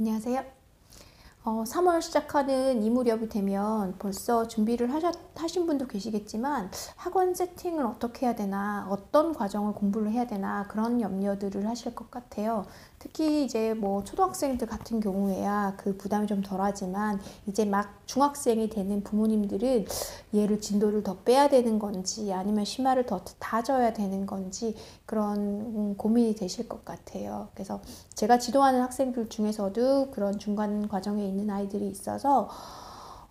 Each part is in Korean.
안녕하세요. 3월 시작하는 이 무렵이 되면 벌써 준비를 하신 분도 계시겠지만 학원 세팅을 어떻게 해야 되나, 어떤 과정을 공부를 해야 되나 그런 염려들을 하실 것 같아요. 특히 이제 뭐 초등학생들 같은 경우에야 그 부담이 좀 덜하지만 이제 막 중학생이 되는 부모님들은 얘를 진도를 더 빼야 되는 건지 아니면 심화를 더 다져야 되는 건지 그런 고민이 되실 것 같아요. 그래서 제가 지도하는 학생들 중에서도 그런 중간 과정에 있는 아이들이 있어서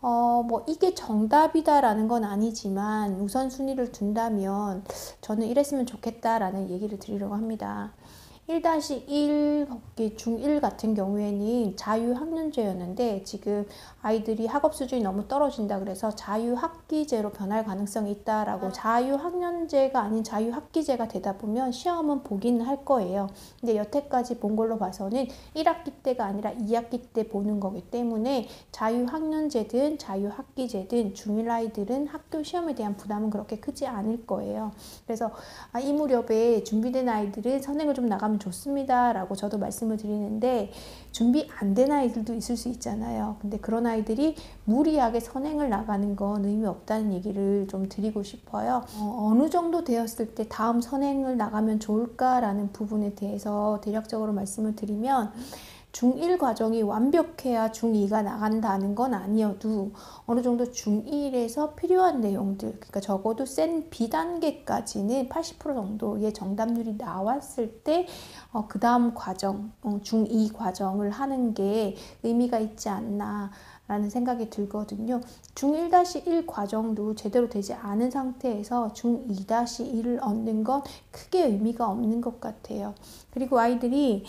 뭐 이게 정답이다라는 건 아니지만 우선순위를 둔다면 저는 이랬으면 좋겠다라는 얘기를 드리려고 합니다. 1-1 중1 같은 경우에는 자유학년제였는데 지금 아이들이 학업 수준이 너무 떨어진다 그래서 자유학기제로 변할 가능성이 있다라고, 자유학년제가 아닌 자유학기제가 되다 보면 시험은 보기는 할 거예요. 근데 여태까지 본 걸로 봐서는 1학기 때가 아니라 2학기 때 보는 거기 때문에 자유학년제든 자유학기제든 중1 아이들은 학교 시험에 대한 부담은 그렇게 크지 않을 거예요. 그래서 이 무렵에 준비된 아이들은 선행을 좀 나가면 좋습니다 라고 저도 말씀을 드리는데, 준비 안 된 아이들도 있을 수 있잖아요. 근데 그런 아이들이 무리하게 선행을 나가는 건 의미 없다는 얘기를 좀 드리고 싶어요. 어느 정도 되었을 때 다음 선행을 나가면 좋을까라는 부분에 대해서 대략적으로 말씀을 드리면, 중1 과정이 완벽해야 중2가 나간다는 건 아니어도 어느 정도 중1에서 필요한 내용들, 그러니까 적어도 센 B단계까지는 80% 정도의 정답률이 나왔을 때 그 다음 과정, 중2 과정을 하는 게 의미가 있지 않나 라는 생각이 들거든요. 중1-1 과정도 제대로 되지 않은 상태에서 중2-1을 얻는 건 크게 의미가 없는 것 같아요. 그리고 아이들이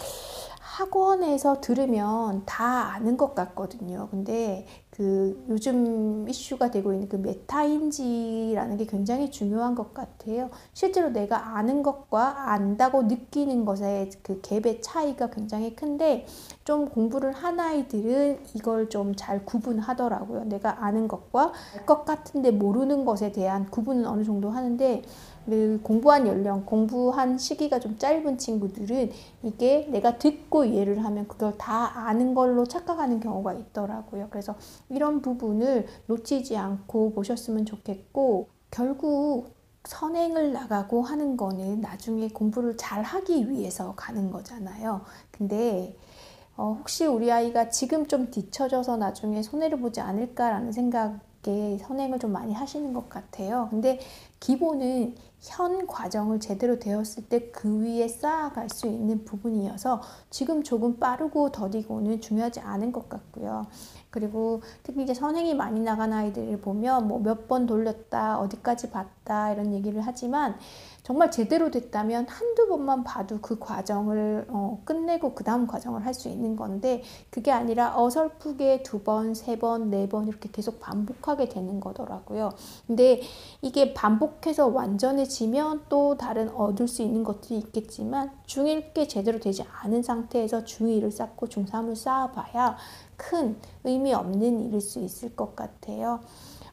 학원에서 들으면 다 아는 것 같거든요. 근데 그 요즘 이슈가 되고 있는 그 메타인지라는 게 굉장히 중요한 것 같아요. 실제로 내가 아는 것과 안다고 느끼는 것의 그 갭의 차이가 굉장히 큰데, 좀 공부를 한 아이들은 이걸 좀 잘 구분하더라고요. 내가 아는 것과 알 것 같은데 모르는 것에 대한 구분은 어느 정도 하는데, 그 공부한 연령, 공부한 시기가 좀 짧은 친구들은 이게 내가 듣고 이해를 하면 그걸 다 아는 걸로 착각하는 경우가 있더라고요. 그래서 이런 부분을 놓치지 않고 보셨으면 좋겠고, 결국 선행을 나가고 하는 거는 나중에 공부를 잘 하기 위해서 가는 거잖아요. 근데 혹시 우리 아이가 지금 좀 뒤처져서 나중에 손해를 보지 않을까라는 생각에 선행을 좀 많이 하시는 것 같아요. 근데 기본은 현 과정을 제대로 되었을 때 그 위에 쌓아갈 수 있는 부분이어서 지금 조금 빠르고 더디고는 중요하지 않은 것 같고요. 그리고 특히 이제 선행이 많이 나간 아이들을 보면 뭐 몇 번 돌렸다, 어디까지 봤다 이런 얘기를 하지만, 정말 제대로 됐다면 한두 번만 봐도 그 과정을 끝내고 그 다음 과정을 할 수 있는 건데, 그게 아니라 어설프게 2번, 3번, 4번 이렇게 계속 반복하게 되는 거더라고요. 근데 이게 반복해서 완전해지면 또 다른 얻을 수 있는 것들이 있겠지만, 중1 게 제대로 되지 않은 상태에서 중2를 쌓고 중3을 쌓아봐야 큰 의미 없는 일일 수 있을 것 같아요.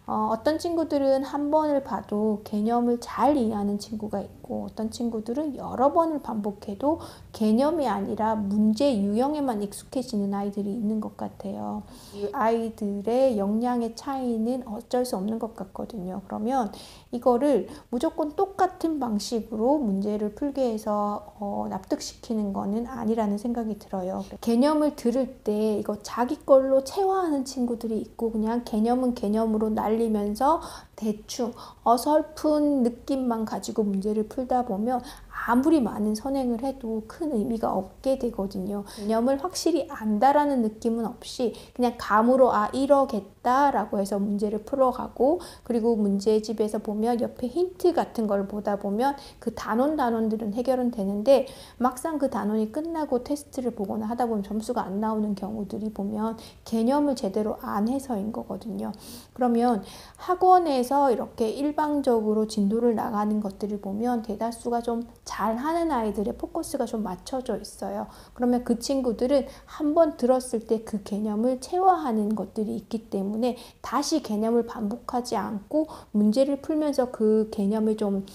어떤 친구들은 한 번을 봐도 개념을 잘 이해하는 친구가 있고, 어떤 친구들은 여러 번을 반복해도 개념이 아니라 문제 유형에만 익숙해지는 아이들이 있는 것 같아요. 이 아이들의 역량의 차이는 어쩔 수 없는 것 같거든요. 그러면 이거를 무조건 똑같은 방식으로 문제를 풀게 해서 납득시키는 거는 아니라는 생각이 들어요. 개념을 들을 때 이거 자기 걸로 체화하는 친구들이 있고, 그냥 개념은 개념으로 날리면서 대충 어설픈 느낌만 가지고 문제를 풀다 보면 아무리 많은 선행을 해도 큰 의미가 없게 되거든요. 개념을 확실히 안다라는 느낌은 없이 그냥 감으로 이러겠다라고 해서 문제를 풀어가고, 그리고 문제집에서 보면 옆에 힌트 같은 걸 보다 보면 그 단원들은 해결은 되는데, 막상 그 단원이 끝나고 테스트를 보거나 하다 보면 점수가 안 나오는 경우들이 보면 개념을 제대로 안 해서인 거거든요. 그러면 학원에서 이렇게 일방적으로 진도를 나가는 것들을 보면 대다수가 좀 잘하는 아이들의 포커스가 좀 맞춰져 있어요. 그러면 그 친구들은 한번 들었을 때 그 개념을 체화하는 것들이 있기 때문에 다시 개념을 반복하지 않고 문제를 풀면서 그 개념을 좀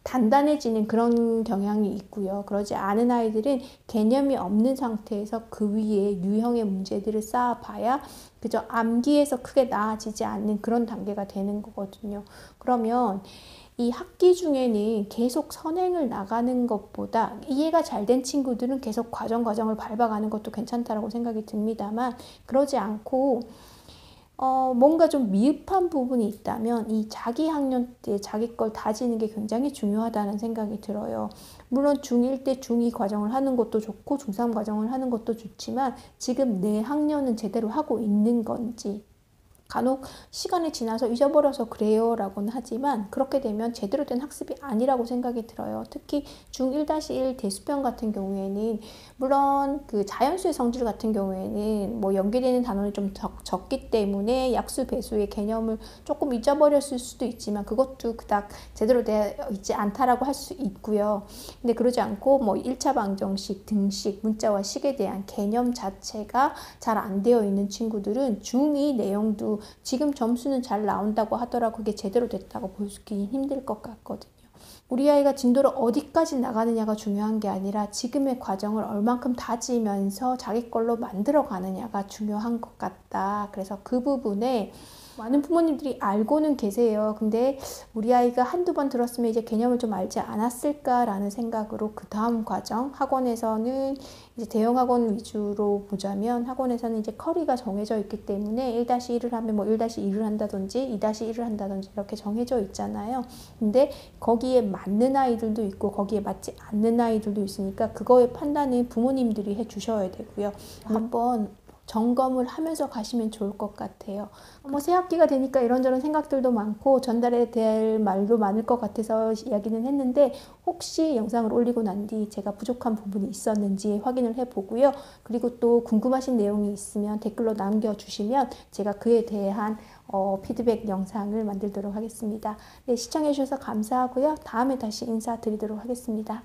단단해지는 그런 경향이 있고요. 그러지 않은 아이들은 개념이 없는 상태에서 그 위에 유형의 문제들을 쌓아봐야 그저 암기에서 크게 나아지지 않는 그런 단계가 되는 거거든요. 그러면 이 학기 중에는 계속 선행을 나가는 것보다 이해가 잘 된 친구들은 계속 과정을 밟아가는 것도 괜찮다라고 생각이 듭니다만, 그러지 않고 뭔가 좀 미흡한 부분이 있다면 이 자기 학년 때 자기 걸 다지는 게 굉장히 중요하다는 생각이 들어요. 물론 중1 때 중2 과정을 하는 것도 좋고 중3 과정을 하는 것도 좋지만 지금 내 학년은 제대로 하고 있는 건지, 간혹 시간이 지나서 잊어버려서 그래요 라고는 하지만 그렇게 되면 제대로 된 학습이 아니라고 생각이 들어요. 특히 중1-1 대수편 같은 경우에는 물론 그 자연수의 성질 같은 경우에는 뭐 연계되는 단원이 좀 적기 때문에 약수 배수의 개념을 조금 잊어버렸을 수도 있지만 그것도 그닥 제대로 되어 있지 않다라고 할 수 있고요. 근데 그러지 않고 뭐 1차 방정식, 등식, 문자와 식에 대한 개념 자체가 잘 안 되어 있는 친구들은 중2 내용도 지금 점수는 잘 나온다고 하더라도 그게 제대로 됐다고 보기는 힘들 것 같거든요. 우리 아이가 진도를 어디까지 나가느냐가 중요한 게 아니라 지금의 과정을 얼만큼 다지면서 자기 걸로 만들어 가느냐가 중요한 것 같다. 그래서 그 부분에 많은 부모님들이 알고는 계세요. 근데 우리 아이가 한두 번 들었으면 이제 개념을 좀 알지 않았을까라는 생각으로 그 다음 과정, 학원에서는 이제 대형 학원 위주로 보자면 학원에서는 이제 커리가 정해져 있기 때문에 1-1을 하면 뭐 1-2를 한다든지 2-1을 한다든지 이렇게 정해져 있잖아요. 근데 거기에 맞는 아이들도 있고 거기에 맞지 않는 아이들도 있으니까 그거의 판단은 부모님들이 해 주셔야 되고요. 한번 점검을 하면서 가시면 좋을 것 같아요. 뭐 새 학기가 되니까 이런저런 생각들도 많고 전달해야 될 말도 많을 것 같아서 이야기는 했는데 혹시 영상을 올리고 난 뒤 제가 부족한 부분이 있었는지 확인을 해보고요. 그리고 또 궁금하신 내용이 있으면 댓글로 남겨주시면 제가 그에 대한 피드백 영상을 만들도록 하겠습니다. 네, 시청해주셔서 감사하고요. 다음에 다시 인사드리도록 하겠습니다.